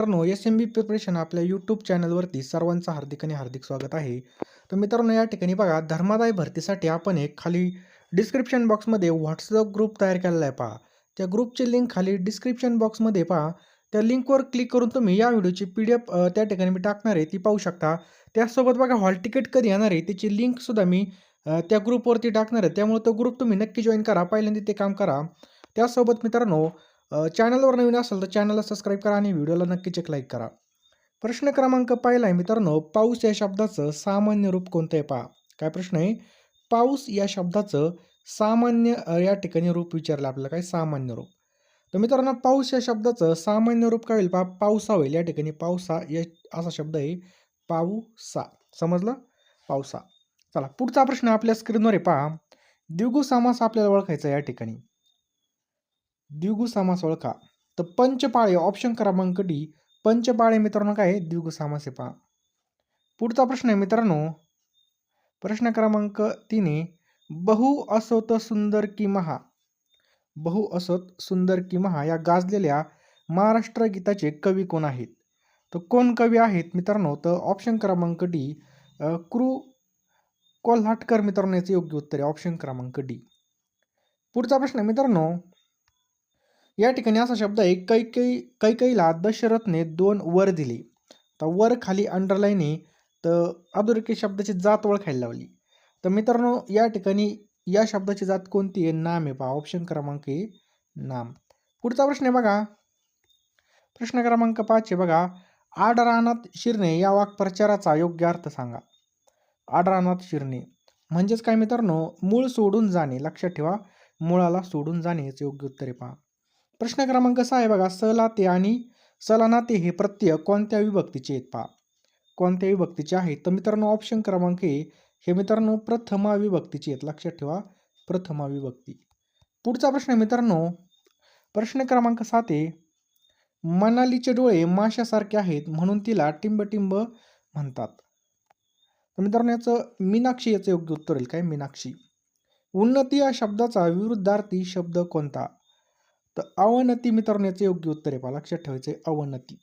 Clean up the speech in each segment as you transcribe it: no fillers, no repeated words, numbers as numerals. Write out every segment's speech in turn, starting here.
मित्रांनो, एस-एम-बी प्रिपरेशन आपल्या यूट्यूब चॅनलवरती सर्वांचं हार्दिक आणि हार्दिक स्वागत आहे. तर मित्रांनो, या ठिकाणी बघा धर्मादाय भरतीसाठी आपण एक खाली डिस्क्रिप्शन बॉक्समध्ये WhatsApp ग्रुप तयार केलेला आहे पहा. त्या ग्रुपची लिंक खाली डिस्क्रिप्शन बॉक्समध्ये पहा. त्या लिंकवर क्लिक करून तुम्ही या व्हिडिओची पी-डी-एफ त्या ठिकाणी मी टाकणार आहे ती पाहू शकता. त्याचसोबत बघा हॉल तिकीट कधी येणार आहे त्याची लिंकसुद्धा मी त्या ग्रुपवरती टाकणार आहे. त्यामुळे तो ग्रुप तुम्ही नक्की जॉइन करा. पहिल्यांदा ते काम करा. त्याचसोबत मित्रांनो चॅनलवर नवीन असाल तर चॅनलला सबस्क्राईब करा आणि व्हिडिओला नक्कीच एक लाईक करा. प्रश्न क्रमांक पहिला आहे मित्रांनो, पाऊस या शब्दाचं सामान्य रूप कोणतं आहे पहा. काय प्रश्न आहे? पाऊस या शब्दाचं सामान्य या ठिकाणी रूप विचारलं आपल्याला, काय सामान्य रूप. तर मित्रांनो, पाऊस या शब्दाचं सामान्य रूप काय होईल पहा, पावसा होईल. या ठिकाणी पावसा या असा शब्द आहे, पाऊसा. समजलं? पावसा. चला पुढचा प्रश्न आपल्या स्क्रीनवर आहे पहा. द्विगु समास आपल्याला ओळखायचा आहे या ठिकाणी. द्विगु समास ओळखा. तर पंचपाळे ऑप्शन क्रमांक डी. पंचपाळे मित्रांनो काय आहे? द्विगु समास आहे पहा. पुढचा प्रश्न आहे मित्रांनो, प्रश्न क्रमांक 3 आहे. बहु असोत सुंदर की महा. बहु असोत सुंदर की महा या गाजलेल्या महाराष्ट्र गीताचे कवी कोण आहेत? तर कोण कवी आहेत मित्रांनो? तर ऑप्शन क्रमांक डी कृ कोल्हाटकर मित्रांनो याचं योग्य उत्तर आहे ऑप्शन क्रमांक डी. पुढचा प्रश्न आहे मित्रांनो, या ठिकाणी असा शब्द आहे, कैकेयीला दशरथने 2 वर दिले. तर वर खाली अंडरलाईन आहे. तर अधोरेखित शब्दाची जात ओळखायला लावली. तर मित्रांनो या ठिकाणी या शब्दाची जात कोणती आहे? नाम आहे पहा. ऑप्शन क्रमांक ए नाम. पुढचा प्रश्न आहे बघा. प्रश्न क्रमांक 5 आहे बघा. आडरानात शिरणे या वाक्प्रचाराचा योग्य अर्थ सांगा. आडरानात शिरणे म्हणजेच काय मित्रांनो? मूळ सोडून जाणे. लक्षात ठेवा, मुळाला सोडून जाणे याचं योग्य उत्तर आहे पहा. प्रश्न क्रमांक 6 आहे बघा. सलाते आणि सलानाते हे प्रत्यय कोणत्या विभक्तीचे आहेत पहा. कोणत्या विभक्तीचे आहेत? तर मित्रांनो ऑप्शन क्रमांक ए हे मित्रांनो प्रथमा विभक्तीचे आहेत. लक्षात ठेवा, प्रथमा विभक्ती. पुढचा प्रश्न आहे मित्रांनो, प्रश्न क्रमांक 7 आहे. मनालीचे डोळे माशासारखे आहेत म्हणून तिला टिंबटिंब म्हणतात. तर मित्रांनो याचं मीनाक्षी याचं योग्य उत्तर होईल काय? मीनाक्षी. उन्नती या शब्दाचा विरुद्धार्थी शब्द कोणता? तर अवनती मित्रांनो याचं योग्य उत्तर आहे पहा. लक्षात ठेवायचं आहे अवनती.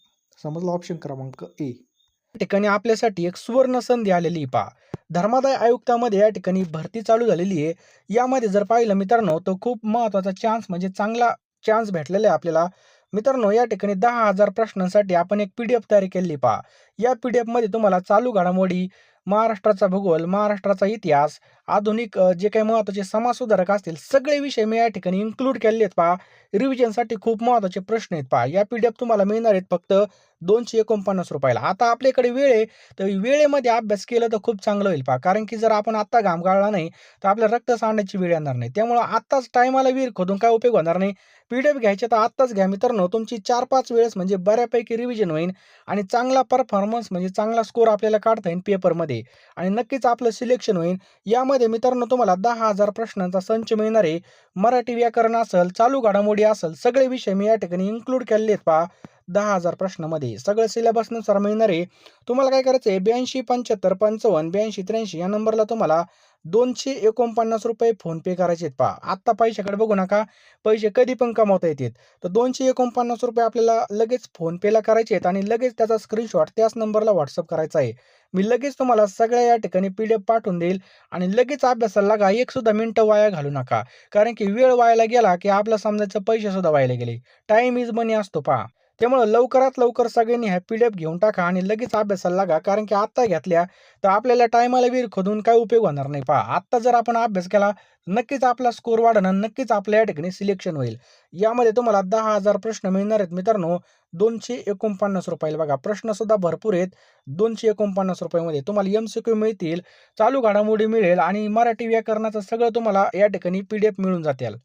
समजलं? ऑप्शन क्रमांक ए. या ठिकाणी आपल्यासाठी एक सुवर्ण संधी आलेली आहे पहा. धर्मादाय आयुक्तामध्ये या ठिकाणी भरती चालू झालेली आहे. यामध्ये जर पाहिलं मित्रांनो तर खूप महत्त्वाचा चान्स म्हणजे चांगला चान्स भेटलेला आहे आपल्याला. मित्रांनो या ठिकाणी 10,000 प्रश्नांसाठी आपण एक पी-डी-एफ तयार केलेली पहा. या पी-डी-एफमध्ये तुम्हाला चालू घडामोडी, महाराष्ट्राचा भूगोल, महाराष्ट्राचा इतिहास, आधुनिक जे काही महत्त्वाचे समाजसुधारक असतील सगळे विषय मी या ठिकाणी इन्क्लूड केलेले आहेत पहा. रिव्हिजनसाठी खूप महत्त्वाचे प्रश्न आहेत पहा. या पी-डी-एफ तुम्हाला मिळणार आहेत फक्त ₹249. आता आपल्याकडे वेळ आहे, तर वेळेमध्ये अभ्यास केला तर खूप चांगलं होईल पहा. कारण की जर आपण आत्ता घाम गाळला नाही, तर आपल्याला रक्त सांडण्याची वेळ येणार नाही. त्यामुळं आत्ताच टायमाला विहीर खोदून काय उपयोग होणार नाही. पी-डी-एफ घ्यायचे तर आत्ताच घ्या मित्रांनो. तुमची 4-5 वेळेस म्हणजे बऱ्यापैकी रिव्हिजन होईल आणि चांगला परफॉर्मन्स म्हणजे चांगला स्कोर आपल्याला काढता येईल पेपरमध्ये आणि नक्कीच आपलं सिलेक्शन होईल. यामध्ये मित्रांनो तुम्हाला 10,000 प्रश्नांचा संच मिळणार आहे. मराठी व्याकरण असेल, चालू घडामोडी असेल, सगळे विषय मी या ठिकाणी इन्क्लूड केलेले आहेत पहा. 10,000 प्रश्नामध्ये सगळं सिलेबसनुसार मिळणार आहे. तुम्हाला काय करायचं आहे 82 75 55 82 83 या नंबरला तुम्हाला ₹249 फोनपे करायचे आहेत पहा. आत्ता पैशाकडे बघू नका. पैसे कधी पण कमवता येतात. तर ₹249 आपल्याला लगेच फोनपेला करायचे आहेत आणि लगेच त्याचा स्क्रीनशॉट त्याच नंबरला WhatsApp करायचा आहे. मी लगेच तुम्हाला सगळ्या या ठिकाणी पी-डी-एफ पाठवून देईल आणि लगेच अभ्यासाला लागा. एक सुद्धा मिनिटं वाया घालू नका. कारण की वेळ वायाला गेला की आपलं समजायचं पैसे सुद्धा वायाला गेले. टाईम इज मनी असतो पहा. त्यामुळं लवकरात लवकर सगळ्यांनी ह्या पी-डी-एफ घेऊन टाका आणि लगेच अभ्यासाला लागा. कारण की आत्ता घेतल्या तर आपल्याला टायमाला विहीर खोदून काय उपयोग होणार नाही पहा. आत्ता जर आपण अभ्यास केला नक्कीच आपला स्कोर वाढणार, नक्कीच आपल्या या ठिकाणी सिलेक्शन होईल. यामध्ये तुम्हाला 10,000 प्रश्न मिळणार आहेत मित्रांनो ₹249 बघा. प्रश्न सुद्धा भरपूर आहेत. ₹249 मध्ये तुम्हाला MCQ मिळतील, चालू घडामोडी मिळेल आणि मराठी व्याकरणाचं सगळं तुम्हाला या ठिकाणी पी-डी-एफ मिळून जातील.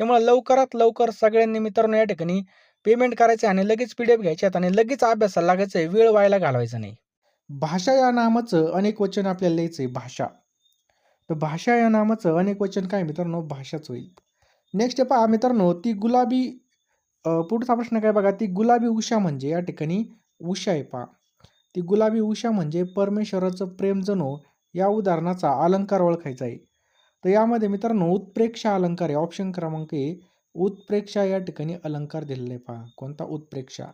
त्यामुळे लवकरात लवकर सगळ्यांनी मित्रांनो या ठिकाणी पेमेंट करायचं आणि लगेच पी-डी-एफ घ्यायचे आणि लगेच अभ्यासाला लागायचं आहे. वेळ वायाला घालवायचा नाही. भाषा या नामाचं अनेक वचन आपल्याला लिहायचं आहे. भाषा. तर भाषा या नामाचं अनेक वचन काय मित्रांनो? भाषाच होईल. नेक्स्ट पहा मित्रांनो, ती गुलाबी पुढचा प्रश्न काय बघा. ती गुलाबी उषा म्हणजे या ठिकाणी उषा आहे पहा. ती गुलाबी उषा म्हणजे परमेश्वराचं प्रेम जणू या उदाहरणाचा अलंकार ओळखायचा आहे. तर यामध्ये मित्रांनो उत्प्रेक्षा अलंकार आहे. ऑप्शन क्रमांक ए उत्प्रेक्षा या ठिकाणी अलंकार दिलेला आहे पहा. कोणता? उत्प्रेक्षा.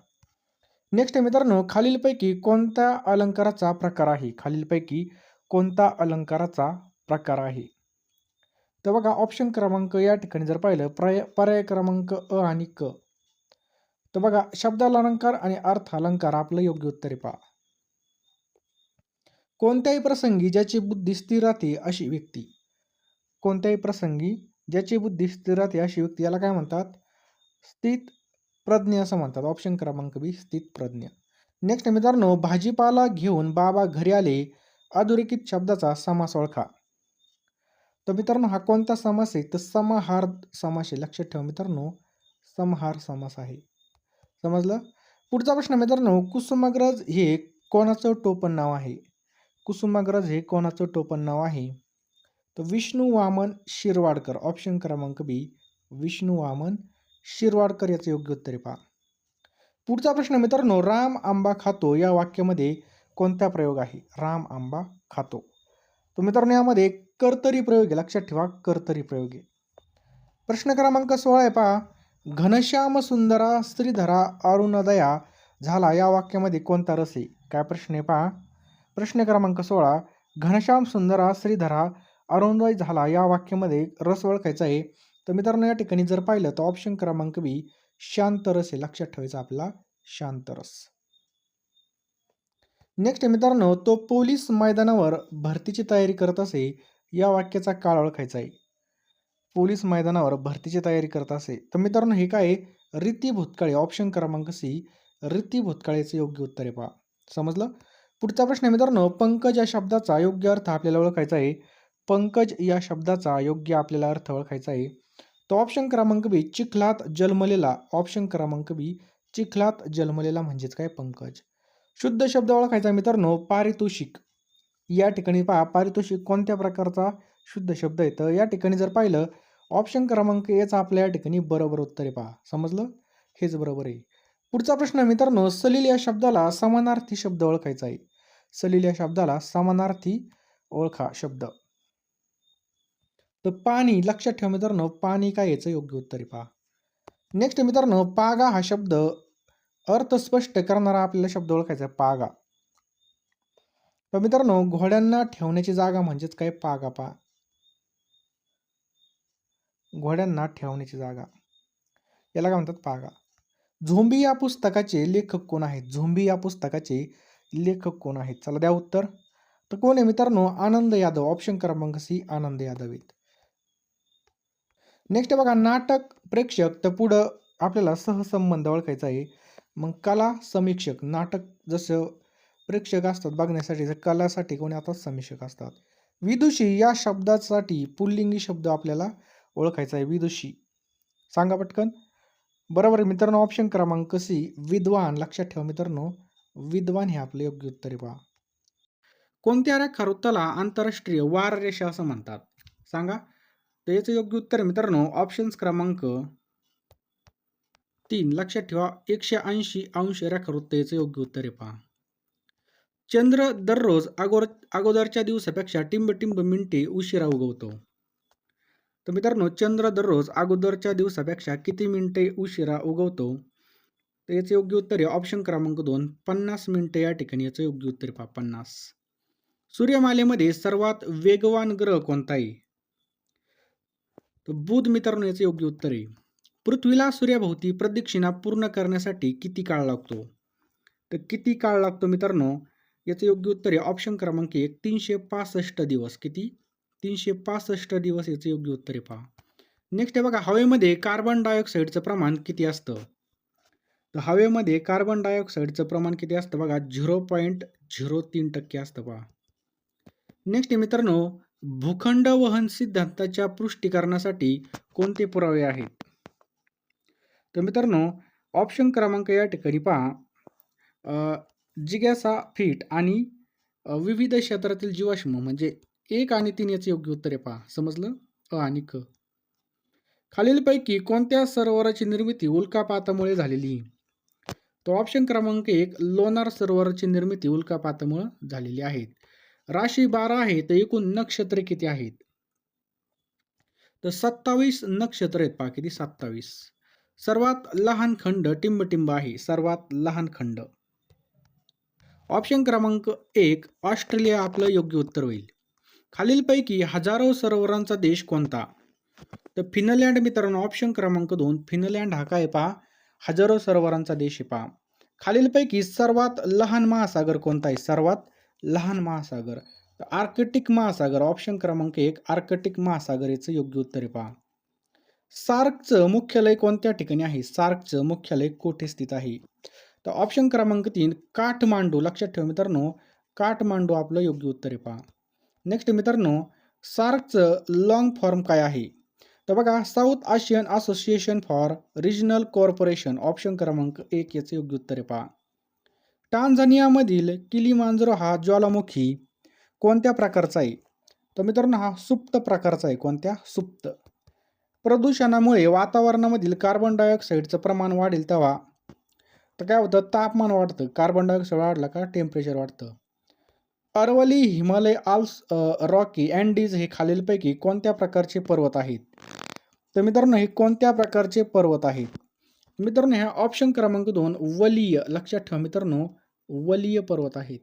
नेक्स्ट आहे मित्रांनो, खालीलपैकी कोणत्या अलंकाराचा प्रकार आहे? खालीलपैकी कोणता अलंकाराचा प्रकार आहे? तर बघा ऑप्शन क्रमांक या ठिकाणी जर पाहिलं पर्याय क्रमांक अ आणि क. तर बघा शब्दालंकार आणि अर्थ अलंकार आपलं योग्य उत्तर आहे पहा. कोणत्याही प्रसंगी ज्याची बुद्धी स्थिर राहते अशी व्यक्ती. कोणत्याही प्रसंगी ज्याची बुद्धी स्थिर राहते अशी व्यक्ती याला काय म्हणतात? स्थित प्रज्ञ असं म्हणतात. ऑप्शन क्रमांक बी स्थित प्रज्ञ. नेक्स्ट मित्रांनो, भाजीपाला घेऊन बाबा घरी आले. अधोरेखित शब्दाचा समास ओळखा. तर मित्रांनो हा कोणता समास आहे? तर समाहार समास आहे. लक्षात ठेवा मित्रांनो, समाहार समास आहे. समजलं? पुढचा प्रश्न मित्रांनो, कुसुमाग्रज हे कोणाचं टोपण नाव आहे? कुसुमाग्रज हे कोणाचं टोपण नाव आहे? तर विष्णू वामन शिरवाडकर. ऑप्शन क्रमांक बी विष्णू वामन शिरवाडकर याचं योग्य उत्तर आहे पहा. पुढचा प्रश्न मित्रांनो, राम आंबा खातो या वाक्यामध्ये कोणता प्रयोग आहे? राम आंबा खातो. तर मित्रांनो यामध्ये कर्तरी प्रयोग आहे. लक्षात ठेवा कर्तरी प्रयोग आहे. प्रश्न क्रमांक 16 आहे पहा. घनश्याम सुंदरा श्रीधरा अरुणोदया झाला या वाक्यामध्ये कोणता रस आहे? काय प्रश्न आहे पहा. प्रश्न क्रमांक 16, घनश्याम सुंदरा श्रीधरा अरुणोदय झाला या वाक्यामध्ये रस ओळखायचा आहे. तर मित्रांनो या ठिकाणी जर पाहिलं तर ऑप्शन क्रमांक बी शांत रस आहे. लक्षात ठेवायचा आपला शांत रस. नेक्स्ट मित्रांनो, तो पोलीस मैदानावर भरतीची तयारी करत असे या वाक्याचा काळ ओळखायचा आहे. पोलीस मैदानावर भरतीची तयारी करत असे. तर मित्रांनो हे काय आहे? रीती भूतकाळी. ऑप्शन क्रमांक सी रीती भूतकाळीचे योग्य उत्तर आहे पहा. समजलं? पुढचा प्रश्न आहे मित्रांनो, पंकज या शब्दाचा योग्य अर्थ आपल्याला ओळखायचा आहे. पंकज या शब्दाचा योग्य आपल्याला अर्थ ओळखायचा आहे. तो ऑप्शन क्रमांक बी चिखलात जन्मलेला. ऑप्शन क्रमांक बी चिखलात जन्मलेला म्हणजेच काय? पंकज. शुद्ध शब्द ओळखायचा मित्रांनो, पारितोषिक. या ठिकाणी पहा पारितोषिक कोणत्या प्रकारचा शुद्ध शब्द आहे? तर या ठिकाणी जर पाहिलं ऑप्शन क्रमांक याचा आपल्या या ठिकाणी बरोबर उत्तर आहे पहा. समजलं? हेच बरोबर आहे. पुढचा प्रश्न मित्रांनो, सलील या शब्दाला समानार्थी शब्द ओळखायचा आहे. सलील या शब्दाला समानार्थी ओळखा शब्द. तर पाणी. लक्षात ठेवा मित्रांनो, पाणी काय याचं योग्य उत्तर आहे पहा. नेक्स्ट मित्रांनो, पागा हा शब्द अर्थ स्पष्ट करणारा आपल्याला शब्द ओळखायचा आहे. पागा. तर मित्रांनो घोड्यांना ठेवण्याची जागा म्हणजेच काय? पागा पहा. घोड्यांना ठेवण्याची जागा याला काय म्हणतात? पागा. झोंबी या पुस्तकाचे लेखक कोण आहेत? झोंबी या पुस्तकाचे लेखक कोण आहेत? चला द्या उत्तर. तर कोण आहे मित्रांनो? आनंद यादव. ऑप्शन क्रमांक सी आनंद यादव आहेत. नेक्स्ट बघा, नाटक प्रेक्षक. तर पुढं आपल्याला सहसंबंध ओळखायचा आहे. मग कला समीक्षक. नाटक जसं प्रेक्षक असतात बघण्यासाठी, तर कलासाठी कोणी आता समीक्षक असतात. विदुषी या शब्दासाठी पुल्लिंगी शब्द आपल्याला ओळखायचा आहे. विदुषी. सांगा पटकन. बरोबर आहे मित्रांनो, ऑप्शन क्रमांक सी विद्वान. लक्षात ठेवा मित्रांनो, विद्वान हे आपले योग्य उत्तर आहे पहा. कोणत्या रेखावृत्ताला आंतरराष्ट्रीय वार रेषा असं म्हणतात? सांगा. तर याचं योग्य उत्तर आहे मित्रांनो, ऑप्शन क्रमांक 3. लक्षात ठेवा 180 अंश रेखावृत्त याचं योग्य उत्तर आहे पहा. चंद्र दररोज अगोदरच्या दिवसापेक्षा टिंब मिनिटे उशिरा उगवतो. तर मित्रांनो चंद्र दररोज अगोदरच्या दिवसापेक्षा किती मिनिटे उशिरा उगवतो? तर याचं योग्य उत्तर आहे ऑप्शन क्रमांक 2 50 मिनिटे. या ठिकाणी याचं योग्य उत्तर आहे पहा 50. सूर्यमालेमध्ये सर्वात वेगवान ग्रह कोणता आहे? तर बुध मित्रांनो याचं योग्य उत्तर आहे. पृथ्वीला सूर्याभोवती प्रदक्षिणा पूर्ण करण्यासाठी किती काळ लागतो? तर किती काळ लागतो मित्रांनो? याचं योग्य उत्तर आहे ऑप्शन क्रमांक 1 365 दिवस. किती? 365 दिवस याचं योग्य उत्तर आहे पहा. नेक्स्ट आहे बघा, हवेमध्ये कार्बन डायऑक्साईडचं प्रमाण किती असतं? तर हवेमध्ये कार्बन डायऑक्साईडचं प्रमाण किती असतं बघा? 0.03% असतं पहा. नेक्स्ट मित्रांनो, भूखंड वहन सिद्धांताच्या पुष्टीकरणासाठी कोणते पुरावे आहेत? तर मित्रांनो ऑप्शन क्रमांक या ठिकाणी पहा, जिज्ञासा फीट आणि विविध क्षेत्रातील जीवाश्म म्हणजे 1 आणि 3 याचं योग्य उत्तर आहे पहा. समजलं? अ आणि क. खालीलपैकी कोणत्या सरोवराची निर्मिती उल्कापातामुळे झालेली? तो ऑप्शन क्रमांक 1 लोणार सरोवराची निर्मिती उल्कापातामुळे झालेली आहे. राशी 12 आहे तर एकूण नक्षत्रे किती आहेत? तर 27 नक्षत्र आहेत पहा. किती? 27. सर्वात लहान खंड टिंब आहे. सर्वात लहान खंड. ऑप्शन क्रमांक 1 ऑस्ट्रेलिया आपलं योग्य उत्तर होईल. खालीलपैकी हजारो सरोवरांचा देश कोणता? तर फिनलँड मित्रांनो ऑप्शन क्रमांक 2 फिनलँड हा काय पहा हजारो सरोवरांचा देश आहे पहा. खालीलपैकी सर्वात लहान महासागर कोणता आहे? सर्वात लहान महासागर आर्कटिक महासागर ऑप्शन क्रमांक 1 आर्कटिक महासागर याचं योग्य उत्तर आहे पहा. सार्कचं मुख्यालय कोणत्या ठिकाणी आहे? सार्कचं मुख्यालय कोठे स्थित आहे? तर ऑप्शन क्रमांक 3 काठमांडू. लक्षात ठेवा मित्रांनो काठमांडू आपलं योग्य उत्तर आहे पहा. नेक्स्ट मित्रांनो सार्कचं लॉंग फॉर्म काय आहे? तर बघा South Asian association for regional corporation option क्रमांक 1 याचं योग्य उत्तर आहे पहा. टांझानियामधील किलिमांजरो हा ज्वालामुखी कोणत्या प्रकारचा आहे? तर मित्रांनो हा सुप्त प्रकारचा आहे. कोणत्या? सुप्त. प्रदूषणामुळे वातावरणामधील कार्बन डायऑक्साईडचं प्रमाण वाढेल तेव्हा तर काय होतं? तापमान वाढतं. कार्बन डायऑक्साईड वाढला का टेम्परेचर वाढतं. Aravalli, Himalaya, Alps, Rocky, Andes हे खालीलपैकी कोणत्या प्रकारचे पर्वत आहेत? तर मित्रांनो हे कोणत्या प्रकारचे पर्वत आहेत? मित्रांनो ह्या ऑप्शन क्रमांक 2 वलीय. लक्षात ठेवा मित्रांनो वलीय पर्वत आहेत.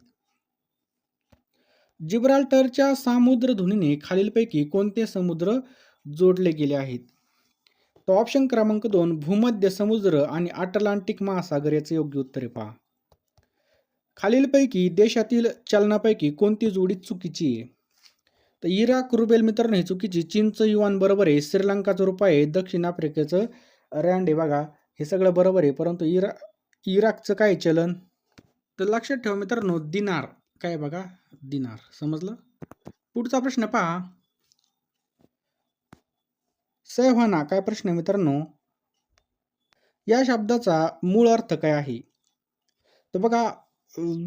जिब्राल्टरच्या सामुद्रधुनीने खालीलपैकी कोणते समुद्र जोडले गेले आहेत? तर ऑप्शन क्रमांक 2 भूमध्य समुद्र आणि अटलांटिक महासागर याचे योग्य उत्तर आहे पहा. खालीलपैकी देशातील चलनापैकी कोणती जोडी चुकीची आहे? तर इराक रुबेल मित्रांनो ही चुकीची. चीनचं युआन बरोबर आहे. श्रीलंकाचं रुपये आहे. दक्षिण आफ्रिकेचं रँड आहे बघा हे सगळं बरोबर आहे. परंतु इराकचं काय चलन? तर लक्षात ठेवा मित्रांनो दिनार काय बघा दिनार. समजलं? पुढचा प्रश्न पहा. सैव्हाना काय प्रश्न मित्रांनो या शब्दाचा मूळ अर्थ काय आहे? तर बघा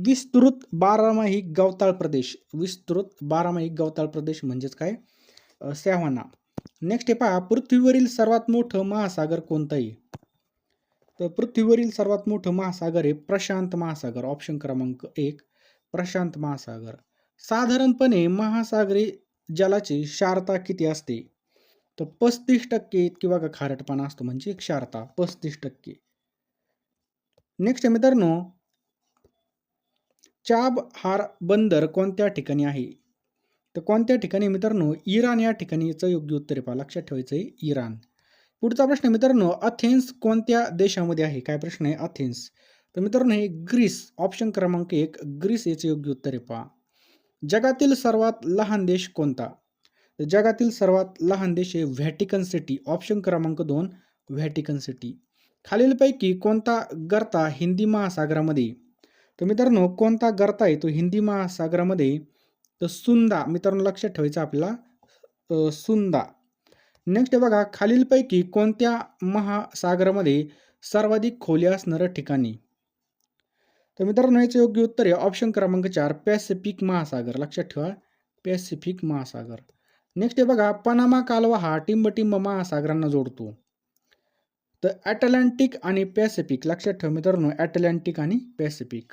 विस्तृत बारामाही गवताळ प्रदेश. विस्तृत बारामाही गवताळ प्रदेश म्हणजेच काय? सैव्हाना. नेक्स्ट आहे पहा पृथ्वीवरील सर्वात मोठं महासागर कोणतं आहे? तर पृथ्वीवरील सर्वात मोठं महासागर आहे प्रशांत महासागर. ऑप्शन क्रमांक 1 प्रशांत महासागर. साधारणपणे महासागरी जलाची क्षारता किती असते? तर 35% इतकी बघा खारटपणा असतो म्हणजे क्षारता 35%. नेक्स्ट आहे मित्रांनो चाबहार बंदर कोणत्या ठिकाणी आहे? तर कोणत्या ठिकाणी मित्रांनो इराण या ठिकाणी याचं योग्य उत्तर आहे पहा. लक्षात ठेवायचं आहे इराण. पुढचा प्रश्न मित्रांनो अथेन्स कोणत्या देशामध्ये आहे? काय प्रश्न आहे? अथेन्स. तर मित्रांनो हे ग्रीस. ऑप्शन क्रमांक 1 ग्रीस याचे योग्य उत्तर आहे पहा. जगातील सर्वात लहान देश कोणता? तर जगातील सर्वात लहान देश आहे व्हॅटिकन सिटी. ऑप्शन क्रमांक 2 व्हॅटिकन सिटी. खालीलपैकी कोणता गर्ता हिंदी महासागरामध्ये? तर मित्रांनो कोणता गर्ता आहे तो हिंदी महासागरामध्ये? तर सुंदा. मित्रांनो लक्षात ठेवायचं आपल्याला सुंदा. नेक्स्ट आहे बघा खालीलपैकी कोणत्या महासागरामध्ये सर्वाधिक खोली असणारं ठिकाणी? तर मित्रांनो याचं योग्य उत्तर आहे ऑप्शन क्रमांक 4 पॅसिफिक महासागर. लक्षात ठेवा पॅसिफिक महासागर. नेक्स्ट आहे बघा पनामा कालवा हा टिंबटिंब महासागरांना जोडतो. तर अटलांटिक आणि पॅसिफिक. लक्षात ठेवा मित्रांनो अटलांटिक आणि पॅसिफिक.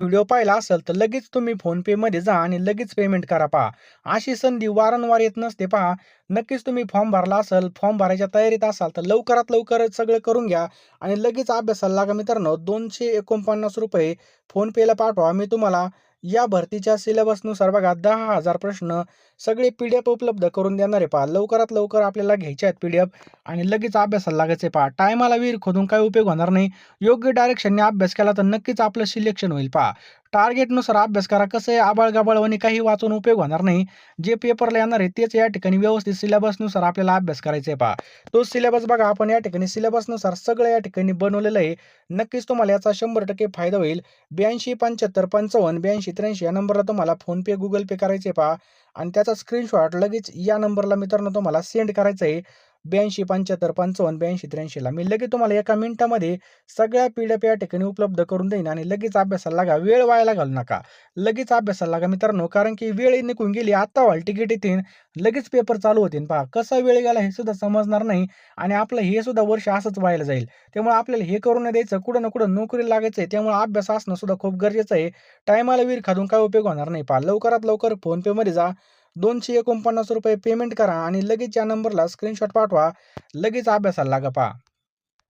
व्हिडिओ पाहिला असेल तर लगेच तुम्ही फोनपे मध्ये जा आणि लगेच पेमेंट करा पहा. अशी संधी वारंवार येत नसते पहा. नक्कीच तुम्ही फॉर्म भरला असेल फॉर्म भरायच्या तयारीत असाल तर लवकरात लवकर सगळं करून घ्या आणि लगेच अभ्यासाला लागा मित्रांनो. 249 रुपये फोनपेला पाठवा. मी तुम्हाला या भरतीच्या सिलेबसनुसार बघा 10,000 प्रश्न सगळे PDF उपलब्ध करून देणार आहे पहा. लवकरात लवकर आपल्याला घ्यायचे आहेत PDF आणि लगेच अभ्यासाला लागायचं आहे पहा. टायमाला विहीर खोदून काही उपयोग होणार नाही. योग्य डायरेक्शनने अभ्यास केला तर नक्कीच आपलं सिलेक्शन होईल पहा. टार्गेटनुसार अभ्यास करा. कसं आहे आबाळगाबाळवाणी काही वाचून उपयोग होणार नाही. जे पेपरला येणार आहे तेच या ठिकाणी व्यवस्थित सिलेबसनुसार आपल्याला अभ्यास करायचा आहे पहा. तो सिलेबस बघा आपण या ठिकाणी सिलेबसनुसार सगळं या ठिकाणी बनवलेलं आहे. नक्कीच तुम्हाला याचा 100% फायदा होईल. 82 75 55 82 83 या नंबरला तुम्हाला फोनपे गुगल पे करायचे पहा आणि त्याचा स्क्रीनशॉट लगेच या नंबरला मित्रांनो तुम्हाला सेंड करायचा आहे. 82 75 55 82 83 ला मी लगेच तुम्हाला एका मिनिटामध्ये सगळ्या PDF या ठिकाणी उपलब्ध करून देईन आणि लगेच अभ्यासाला लागा. वेळ वायाला घालू नका. लगेच अभ्यासाला लागा मित्रांनो कारण की वेळ निघून गेली. आता हॉल तिकीट येतील लगेच पेपर चालू होतील पहा. कसा वेळ गेला हे सुद्धा समजणार नाही आणि आपलं हे सुद्धा वर्ष असंच व्हायला जाईल. त्यामुळे आपल्याला हे करून नाही द्यायचं. कुठं ना कुठं नोकरीला लागायचं आहे. त्यामुळे अभ्यास असणं सुद्धा खूप गरजेचं आहे. टायमाला विहीर खादून काय उपयोग होणार नाही पहा. लवकरात लवकर फोनपे मध्ये जा. 249 रुपये पेमेंट करा आणि लगेच या नंबरला स्क्रीनशॉट पाठवा. लगेच अभ्यासाला लागा पहा.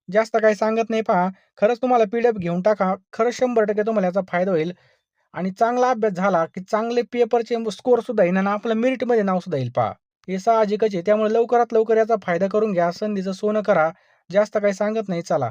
जास्त काही सांगत नाही पहा. खरंच तुम्हाला पी-डी-एफ घेऊन टाका. खरंच 100% तुम्हाला याचा फायदा होईल आणि चांगला अभ्यास झाला, की चांगले पेपरचे स्कोरसुद्धा येईल आणि आपलं मेरिटमध्ये नावसुद्धा येईल पहा. हे साहजिकच आहे. त्यामुळे लवकरात लवकर याचा फायदा करून घ्या. संधीचं सोनं करा. जास्त काही सांगत नाही. चला.